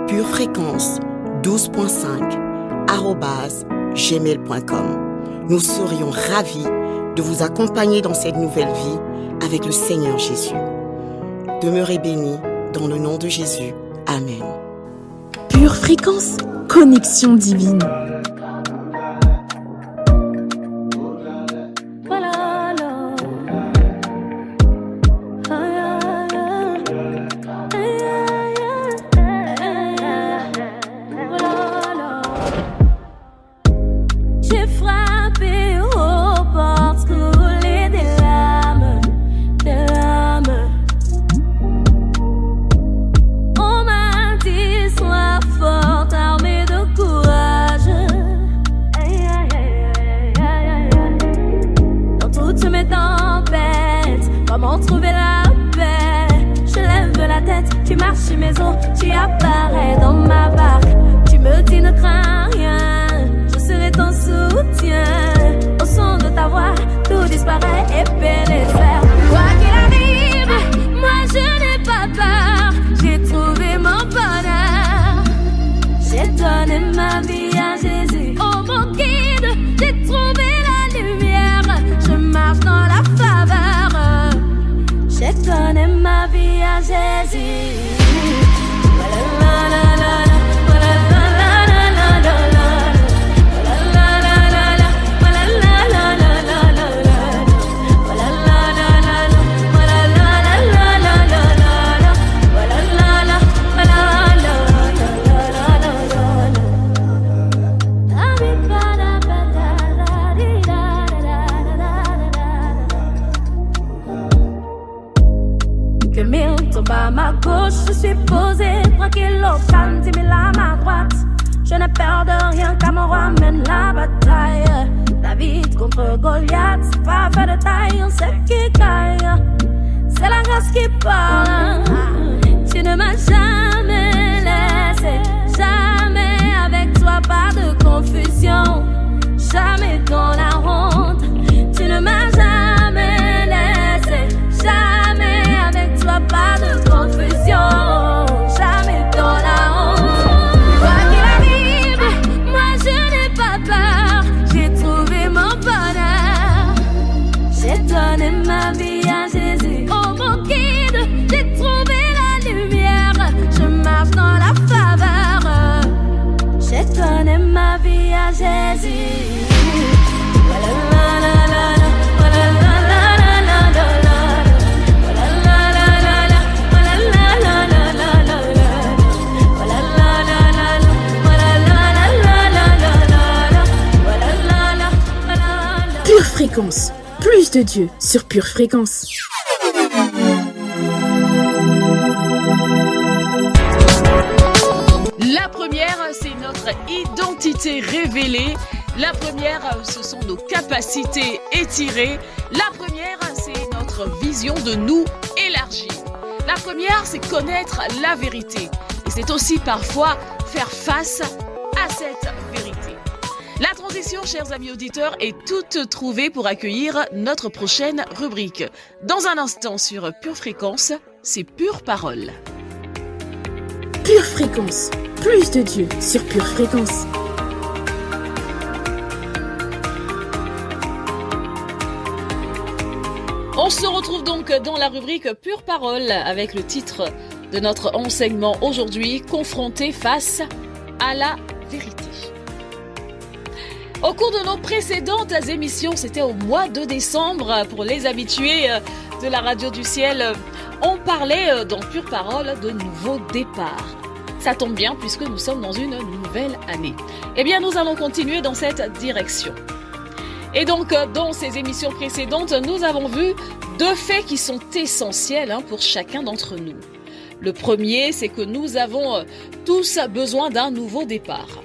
purefréquence12.5@gmail.com. Nous serions ravis de vous accompagner dans cette nouvelle vie avec le Seigneur Jésus. Demeurez bénis dans le nom de Jésus. Amen. Pure Fréquence, connexion divine. Tu apparais dans ma barque, tu me dis ne crains rien, je serai ton soutien. Au son de ta voix, tout disparaît et pénètre. Quoi qu'il arrive, moi je n'ai pas peur, j'ai trouvé mon bonheur. J'ai donné ma vie à Jésus, oh mon guide, j'ai trouvé la lumière. Je marche dans la faveur, j'ai donné ma vie à Jésus. À ma gauche, je suis posé, tranquille au calme, 10 000 à ma droite. Je n'ai peur de rien car mon roi mène la bataille. David contre Goliath, c'est pas fait de taille, on sait qui gagne. C'est la grâce qui parle. Tu ne m'as jamais laissé, jamais avec toi, pas de confusion, jamais dans la honte. Tu ne m'as jamais laissé, jamais avec toi, pas de confusion, jamais dans la honte. Quoi qu'il arrive, moi je n'ai pas peur, j'ai trouvé mon bonheur. J'ai donné ma vie à Jésus, oh mon guide, j'ai trouvé la lumière. Je marche dans la faveur, j'ai donné ma vie à Jésus. Pure Fréquence, plus de Dieu sur Pure Fréquence. La première, c'est notre identité révélée. La première, ce sont nos capacités étirées. La première, c'est notre vision de nous élargie. La première, c'est connaître la vérité. Et c'est aussi parfois faire face à cette vérité. La transition, chers amis auditeurs, est toute trouvée pour accueillir notre prochaine rubrique. Dans un instant sur Pure Fréquence, c'est Pure Parole. Pure Fréquence, plus de Dieu sur Pure Fréquence. On se retrouve donc dans la rubrique Pure Parole avec le titre de notre enseignement aujourd'hui, confronté face à la vérité. Au cours de nos précédentes émissions, c'était au mois de décembre, pour les habitués de la radio du ciel, on parlait dans Pure Parole de nouveaux départs. Ça tombe bien puisque nous sommes dans une nouvelle année. Eh bien, nous allons continuer dans cette direction. Et donc, dans ces émissions précédentes, nous avons vu deux faits qui sont essentiels pour chacun d'entre nous. Le premier, c'est que nous avons tous besoin d'un nouveau départ.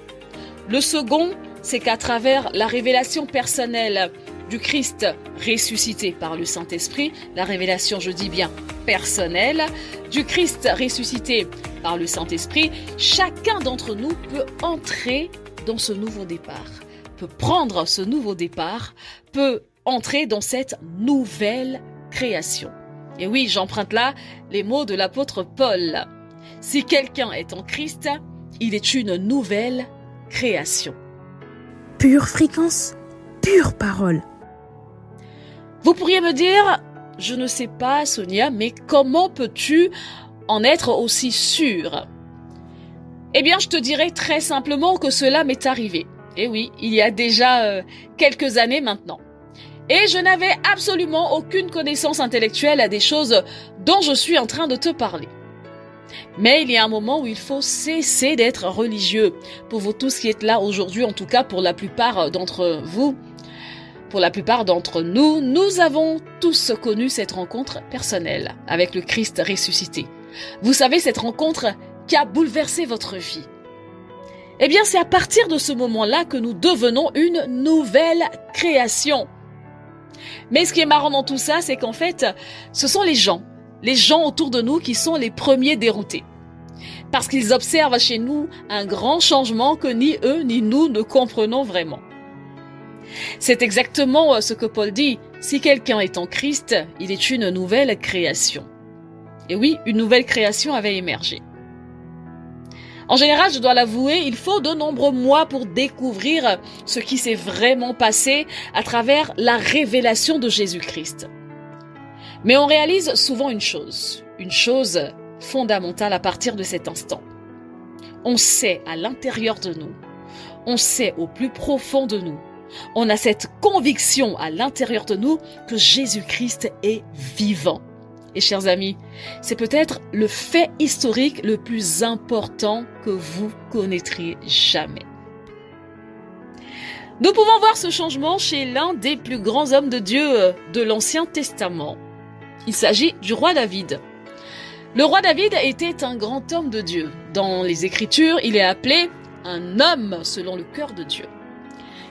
Le second, c'est qu'à travers la révélation personnelle du Christ ressuscité par le Saint-Esprit, la révélation, je dis bien personnelle, du Christ ressuscité par le Saint-Esprit, chacun d'entre nous peut entrer dans ce nouveau départ, peut prendre ce nouveau départ, peut entrer dans cette nouvelle création. Et oui, j'emprunte là les mots de l'apôtre Paul. Si quelqu'un est en Christ, il est une nouvelle création. Pure fréquence, pure parole. Vous pourriez me dire, je ne sais pas Sonia, mais comment peux-tu en être aussi sûre? Eh bien, je te dirais très simplement que cela m'est arrivé. Et oui, il y a déjà quelques années maintenant. Et je n'avais absolument aucune connaissance intellectuelle à des choses dont je suis en train de te parler. Mais il y a un moment où il faut cesser d'être religieux. Pour vous tous qui êtes là aujourd'hui, en tout cas pour la plupart d'entre vous, pour la plupart d'entre nous, nous avons tous connu cette rencontre personnelle avec le Christ ressuscité. Vous savez, cette rencontre qui a bouleversé votre vie. Eh bien, c'est à partir de ce moment-là que nous devenons une nouvelle création. Mais ce qui est marrant dans tout ça, c'est qu'en fait, ce sont les gens autour de nous qui sont les premiers déroutés. Parce qu'ils observent chez nous un grand changement que ni eux ni nous ne comprenons vraiment. C'est exactement ce que Paul dit. Si quelqu'un est en Christ, il est une nouvelle création. Et oui, une nouvelle création avait émergé. En général, je dois l'avouer, il faut de nombreux mois pour découvrir ce qui s'est vraiment passé à travers la révélation de Jésus-Christ. Mais on réalise souvent une chose fondamentale à partir de cet instant. On sait à l'intérieur de nous, on sait au plus profond de nous, on a cette conviction à l'intérieur de nous que Jésus-Christ est vivant. Et chers amis, c'est peut-être le fait historique le plus important que vous connaîtriez jamais. Nous pouvons voir ce changement chez l'un des plus grands hommes de Dieu de l'Ancien Testament. Il s'agit du roi David. Le roi David était un grand homme de Dieu. Dans les Écritures, il est appelé un homme selon le cœur de Dieu.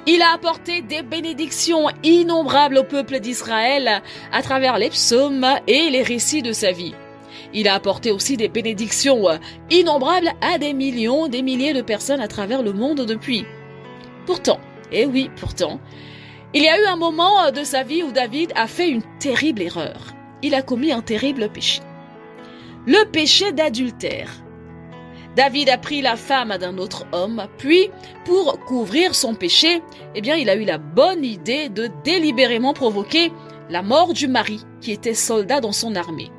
Il a apporté des bénédictions innombrables au peuple d'Israël à travers les psaumes et les récits de sa vie. Il a apporté aussi des bénédictions innombrables à des millions, des milliers de personnes à travers le monde depuis. Pourtant, et oui, pourtant, il y a eu un moment de sa vie où David a fait une terrible erreur. Il a commis un terrible péché. Le péché d'adultère. David a pris la femme d'un autre homme, puis, pour couvrir son péché, eh bien, il a eu la bonne idée de délibérément provoquer la mort du mari, qui était soldat dans son armée.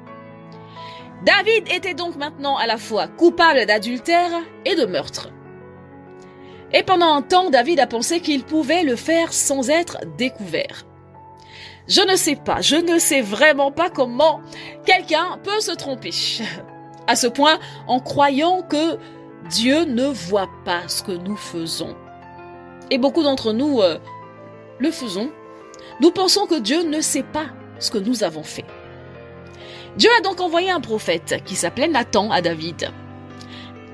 David était donc maintenant à la fois coupable d'adultère et de meurtre. Et pendant un temps, David a pensé qu'il pouvait le faire sans être découvert. Je ne sais vraiment pas comment quelqu'un peut se tromper. À ce point, en croyant que Dieu ne voit pas ce que nous faisons. Et beaucoup d'entre nous le faisons. Nous pensons que Dieu ne sait pas ce que nous avons fait. Dieu a donc envoyé un prophète qui s'appelait Nathan à David.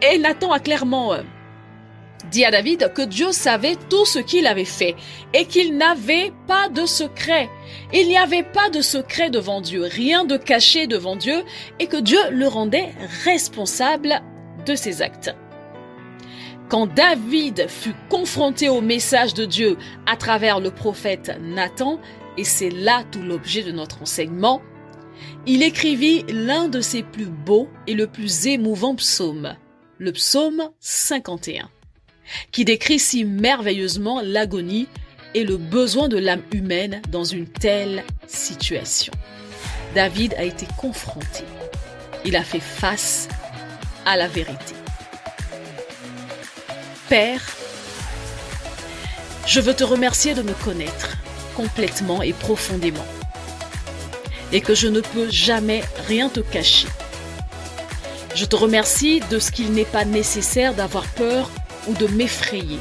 Et Nathan a clairement dit à David que Dieu savait tout ce qu'il avait fait et qu'il n'avait pas de secret. Il n'y avait pas de secret devant Dieu, rien de caché devant Dieu et que Dieu le rendait responsable de ses actes. Quand David fut confronté au message de Dieu à travers le prophète Nathan, et c'est là tout l'objet de notre enseignement, il écrivit l'un de ses plus beaux et le plus émouvant psaumes, le psaume 51. Qui décrit si merveilleusement l'agonie et le besoin de l'âme humaine dans une telle situation. David a été confronté. Il a fait face à la vérité. Père, je veux te remercier de me connaître complètement et profondément et que je ne peux jamais rien te cacher. Je te remercie de ce qu'il n'est pas nécessaire d'avoir peur ou de m'effrayer,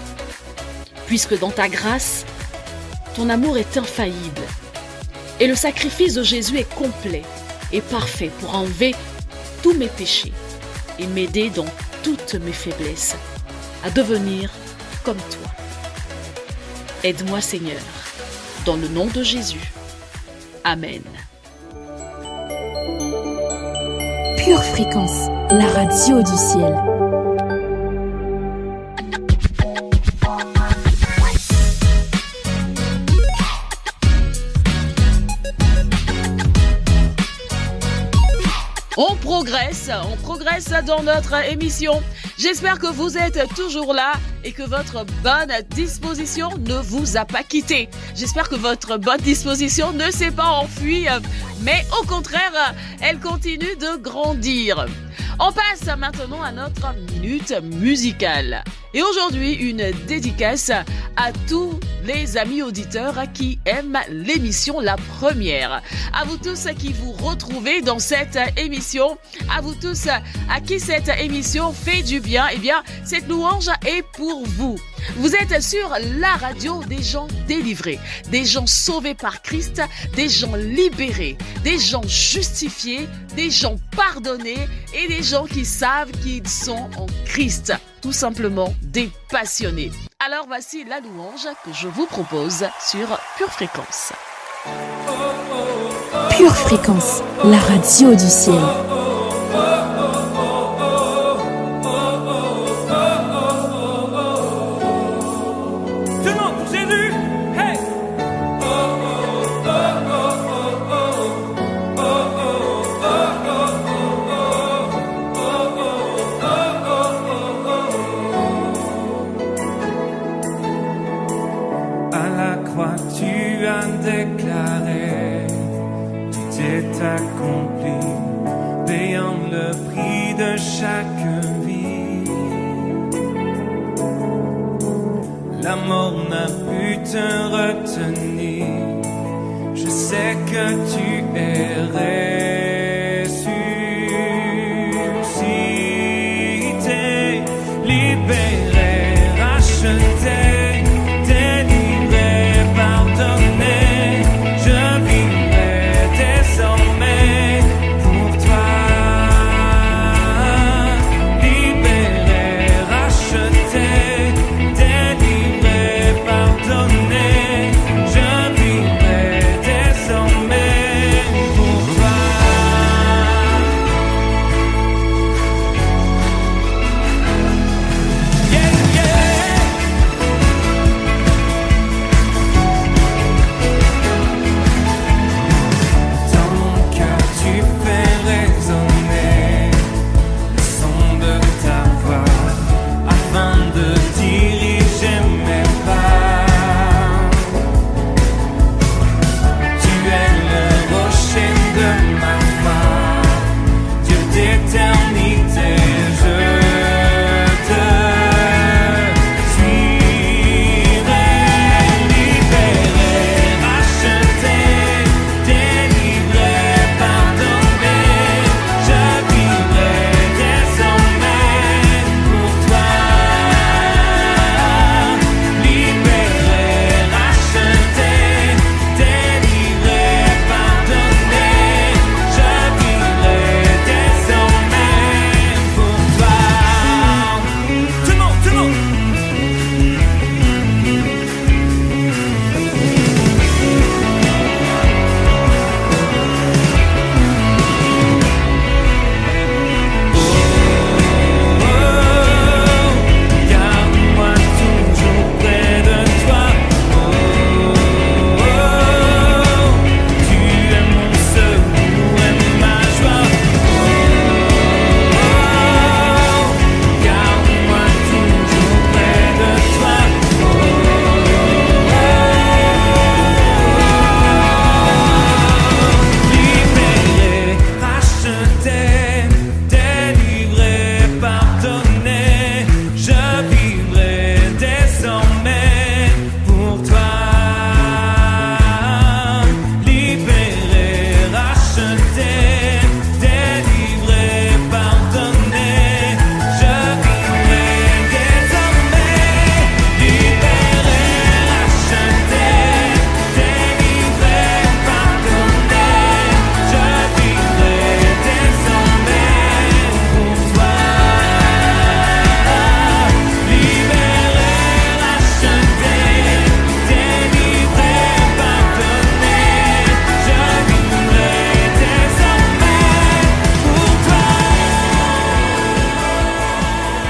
puisque dans ta grâce, ton amour est infaillible et le sacrifice de Jésus est complet et parfait pour enlever tous mes péchés et m'aider dans toutes mes faiblesses à devenir comme toi. Aide-moi Seigneur, dans le nom de Jésus. Amen. Pure Fréquence, la radio du ciel. On progresse dans notre émission. J'espère que vous êtes toujours là et que votre bonne disposition ne vous a pas quitté. J'espère que votre bonne disposition ne s'est pas enfuie, mais au contraire, elle continue de grandir. On passe maintenant à notre minute musicale. Et aujourd'hui, une dédicace à tous les amis auditeurs qui aiment l'émission La Première. À vous tous qui vous retrouvez dans cette émission, à vous tous à qui cette émission fait du bien, eh bien, cette louange est pour vous. Vous êtes sur la radio des gens délivrés, des gens sauvés par Christ, des gens libérés, des gens justifiés, des gens pardonnés et des gens qui savent qu'ils sont en Christ. Tout simplement des passionnés. Alors voici la louange que je vous propose sur Pure Fréquence. Pure Fréquence, la radio du ciel. Tu as déclaré, tout est accompli, payant le prix de chaque vie. La mort n'a pu te retenir, je sais que tu es ressuscité, libéré, racheté. Je vivrai désormais pour toi.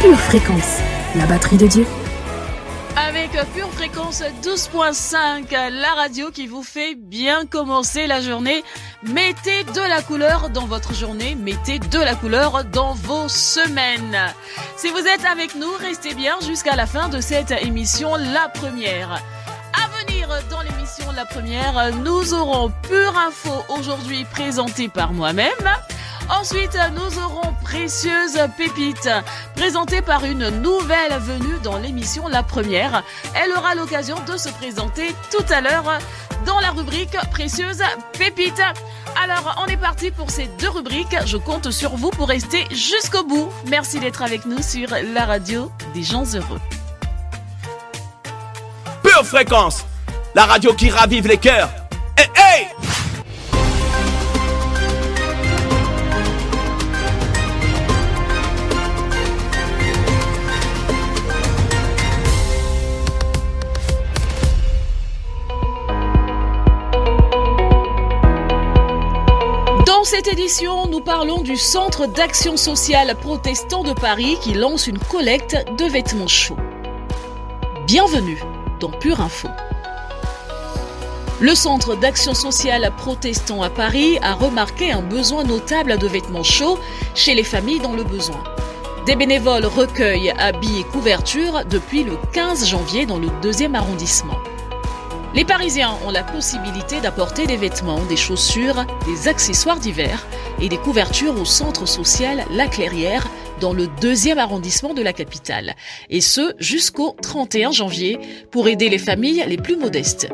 Pure Fréquence, la batterie de Dieu. Avec Pure Fréquence 12.5, la radio qui vous fait bien commencer la journée. Mettez de la couleur dans votre journée, mettez de la couleur dans vos semaines. Si vous êtes avec nous, restez bien jusqu'à la fin de cette émission La Première. À venir dans l'émission La Première, nous aurons Pure Info aujourd'hui présentée par moi-même. Ensuite, nous aurons Précieuse Pépite, présentée par une nouvelle venue dans l'émission La Première. Elle aura l'occasion de se présenter tout à l'heure dans la rubrique Précieuse Pépite. Alors, on est parti pour ces deux rubriques. Je compte sur vous pour rester jusqu'au bout. Merci d'être avec nous sur la radio des gens heureux. Pure Fréquence, la radio qui ravive les cœurs. Hey, hey! Dans cette édition, nous parlons du Centre d'action sociale protestant de Paris qui lance une collecte de vêtements chauds. Bienvenue dans Pure Info. Le Centre d'action sociale protestant à Paris a remarqué un besoin notable de vêtements chauds chez les familles dans le besoin. Des bénévoles recueillent habits et couvertures depuis le 15 janvier dans le 2e arrondissement. Les Parisiens ont la possibilité d'apporter des vêtements, des chaussures, des accessoires divers et des couvertures au centre social La Clairière dans le 2e arrondissement de la capitale. Et ce, jusqu'au 31 janvier pour aider les familles les plus modestes.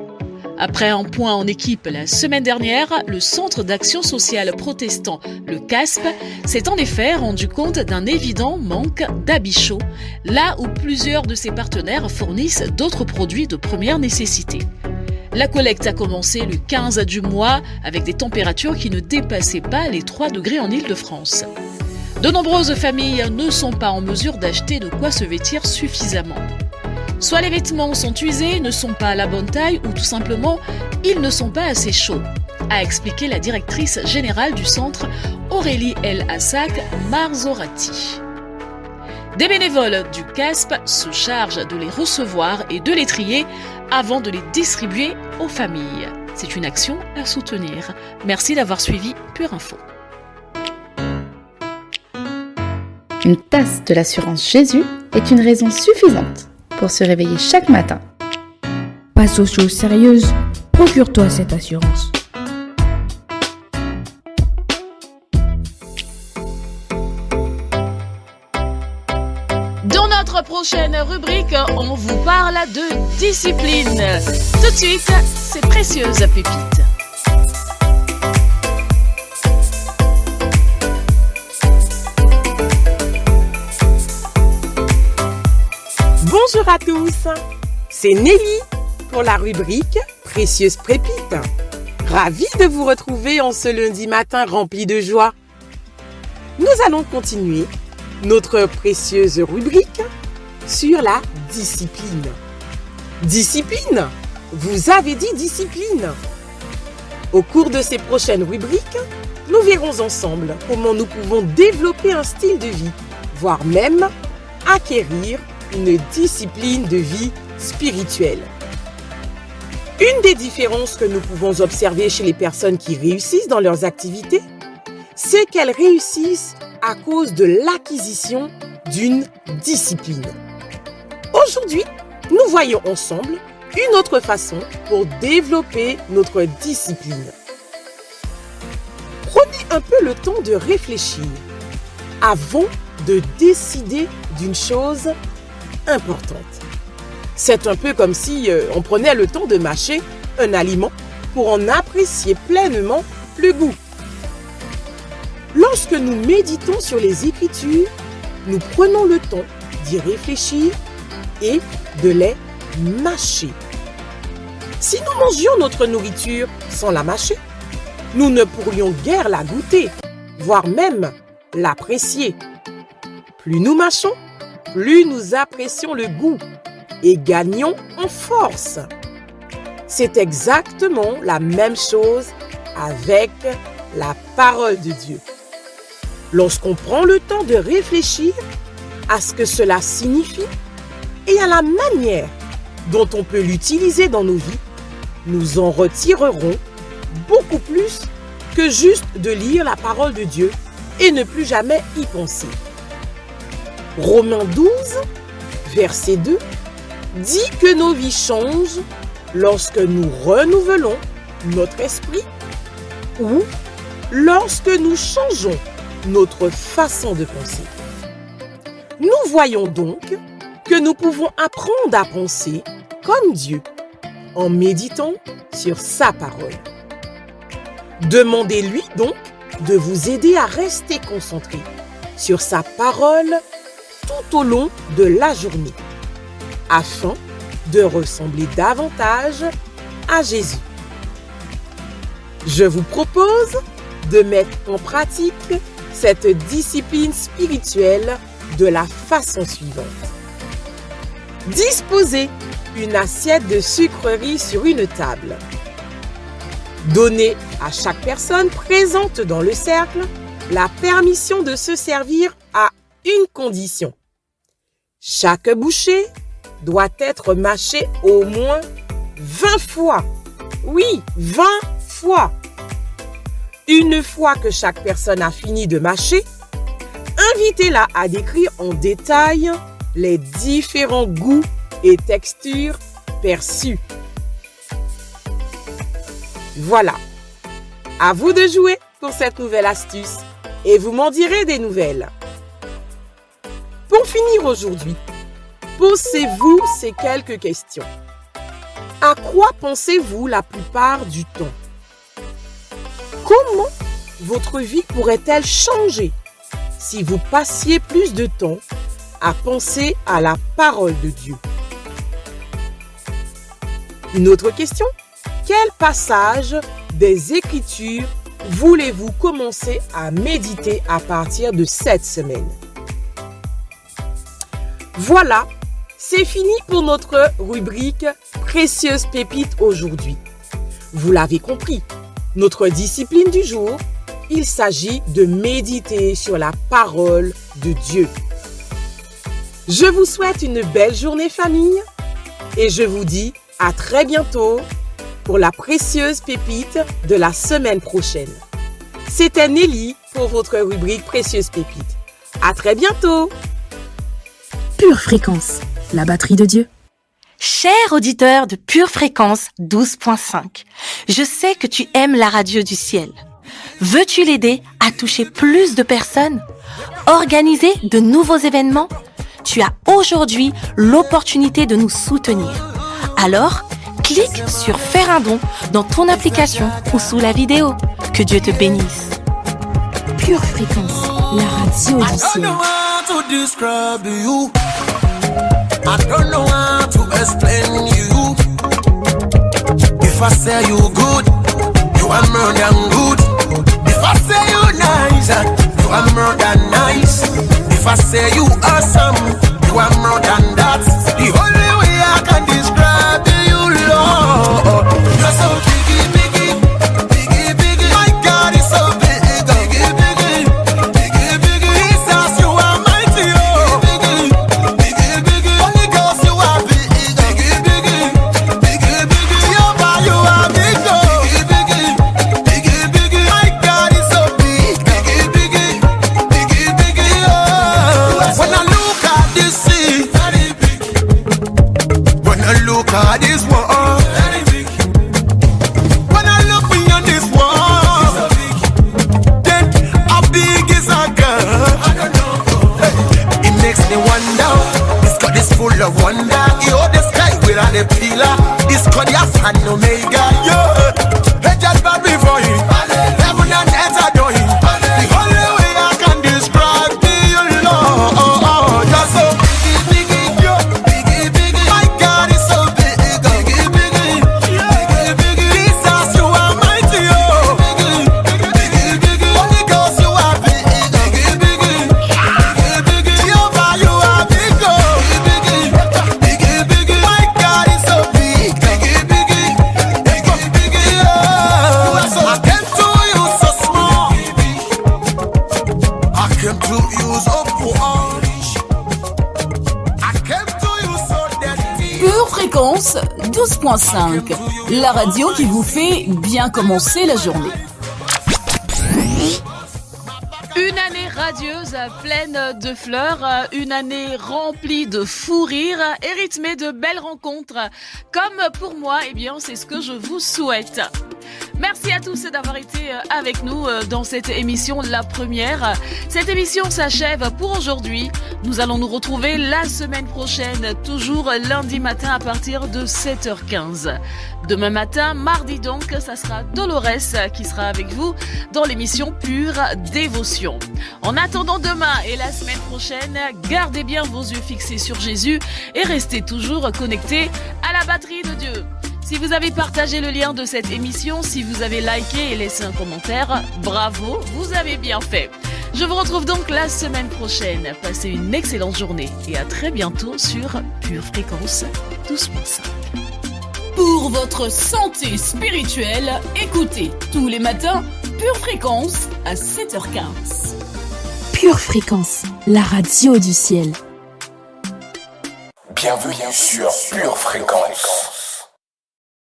Après un point en équipe la semaine dernière, le Centre d'action sociale protestant, le CASP, s'est en effet rendu compte d'un évident manque d'habits chauds, là où plusieurs de ses partenaires fournissent d'autres produits de première nécessité. La collecte a commencé le 15 du mois avec des températures qui ne dépassaient pas les 3 degrés en Île-de-France. De nombreuses familles ne sont pas en mesure d'acheter de quoi se vêtir suffisamment. Soit les vêtements sont usés, ne sont pas à la bonne taille ou tout simplement, ils ne sont pas assez chauds, a expliqué la directrice générale du centre, Aurélie El Hassak Marzorati. Des bénévoles du CASP se chargent de les recevoir et de les trier avant de les distribuer aux familles. C'est une action à soutenir. Merci d'avoir suivi Pure Info. Une tasse de l'assurance Jésus est une raison suffisante pour se réveiller chaque matin. Passe aux choses sérieuses, procure-toi cette assurance. Dans notre prochaine rubrique, on vous parle de discipline. Tout de suite, c'est Précieuse Pépite. Bonjour à tous, c'est Nelly pour la rubrique Précieuse Pépite. Ravie de vous retrouver en ce lundi matin rempli de joie. Nous allons continuer notre précieuse rubrique sur la discipline. Discipline, vous avez dit discipline. Au cours de ces prochaines rubriques, nous verrons ensemble comment nous pouvons développer un style de vie, voire même acquérir une discipline de vie spirituelle. Une des différences que nous pouvons observer chez les personnes qui réussissent dans leurs activités, c'est qu'elles réussissent à cause de l'acquisition d'une discipline. Aujourd'hui, nous voyons ensemble une autre façon pour développer notre discipline. Prenez un peu le temps de réfléchir avant de décider d'une chose importante. C'est un peu comme si on prenait le temps de mâcher un aliment pour en apprécier pleinement le goût. Lorsque nous méditons sur les Écritures, nous prenons le temps d'y réfléchir et de les mâcher. Si nous mangions notre nourriture sans la mâcher, nous ne pourrions guère la goûter, voire même l'apprécier. Plus nous mâchons, plus nous apprécions le goût et gagnons en force. C'est exactement la même chose avec la parole de Dieu. Lorsqu'on prend le temps de réfléchir, à ce que cela signifie et à la manière dont on peut l'utiliser dans nos vies, nous en retirerons beaucoup plus que juste de lire la parole de Dieu et ne plus jamais y penser. Romains 12, verset 2, dit que nos vies changent lorsque nous renouvelons notre esprit ou lorsque nous changeons notre façon de penser. Nous voyons donc que nous pouvons apprendre à penser comme Dieu en méditant sur sa parole. Demandez-lui donc de vous aider à rester concentré sur sa parole tout au long de la journée, afin de ressembler davantage à Jésus. Je vous propose de mettre en pratique cette discipline spirituelle de la façon suivante. Disposez une assiette de sucreries sur une table. Donnez à chaque personne présente dans le cercle la permission de se servir à une condition. Chaque bouchée doit être mâchée au moins 20 fois. Oui, 20 fois. Une fois que chaque personne a fini de mâcher, invitez-la à décrire en détail les différents goûts et textures perçus. Voilà. À vous de jouer pour cette nouvelle astuce et vous m'en direz des nouvelles. Pour finir aujourd'hui, posez-vous ces quelques questions. À quoi pensez-vous la plupart du temps? Comment votre vie pourrait-elle changer si vous passiez plus de temps à penser à la parole de Dieu? Une autre question, quel passage des Écritures voulez-vous commencer à méditer à partir de cette semaine? Voilà, c'est fini pour notre rubrique Précieuse pépite aujourd'hui. Vous l'avez compris, notre discipline du jour, il s'agit de méditer sur la parole de Dieu. Je vous souhaite une belle journée famille et je vous dis à très bientôt pour la précieuse pépite de la semaine prochaine. C'était Nelly pour votre rubrique Précieuse pépite. À très bientôt. Pure Fréquence, la batterie de Dieu. Cher auditeur de Pure Fréquence 12.5, je sais que tu aimes la radio du ciel. Veux-tu l'aider à toucher plus de personnes? Organiser de nouveaux événements? Tu as aujourd'hui l'opportunité de nous soutenir. Alors, clique sur Faire un don dans ton application ou sous la vidéo. Que Dieu te bénisse. Pure Fréquence, la radio du ciel. I don't know how to explain you. If I say you good, you are more than good. If I say you nice, you are more than nice. If I say you awesome, you are more than that. The only way I can describe you, Lord, you're so biggie, biggie, biggie, biggie. My God is so big. Look at this world. When I look beyond this world, then how big is our God? It makes me wonder. This God is full of wonder. He hold the sky without a pillar. This God is an omega. Yeah, he just bow before him. Heaven and earth adore him. The only way I can describe the Lord. Just so I came to you so small. Fréquence 12.5, la radio qui vous fait bien commencer la journée. Une année radieuse, pleine de fleurs, une année remplie de fous rires et rythmée de belles rencontres. Comme pour moi, eh bien, c'est ce que je vous souhaite. Merci à tous d'avoir été avec nous dans cette émission, la première. Cette émission s'achève pour aujourd'hui. Nous allons nous retrouver la semaine prochaine, toujours lundi matin à partir de 7h15. Demain matin, mardi donc, ça sera Dolores qui sera avec vous dans l'émission Pure Dévotion. En attendant demain et la semaine prochaine, gardez bien vos yeux fixés sur Jésus et restez toujours connectés à la batterie de Dieu. Si vous avez partagé le lien de cette émission, si vous avez liké et laissé un commentaire, bravo, vous avez bien fait. Je vous retrouve donc la semaine prochaine. Passez une excellente journée et à très bientôt sur Pure Fréquence 12.5. Pour votre santé spirituelle, écoutez tous les matins Pure Fréquence à 7h15. Pure Fréquence, la radio du ciel. Bienvenue sur Pure Fréquence.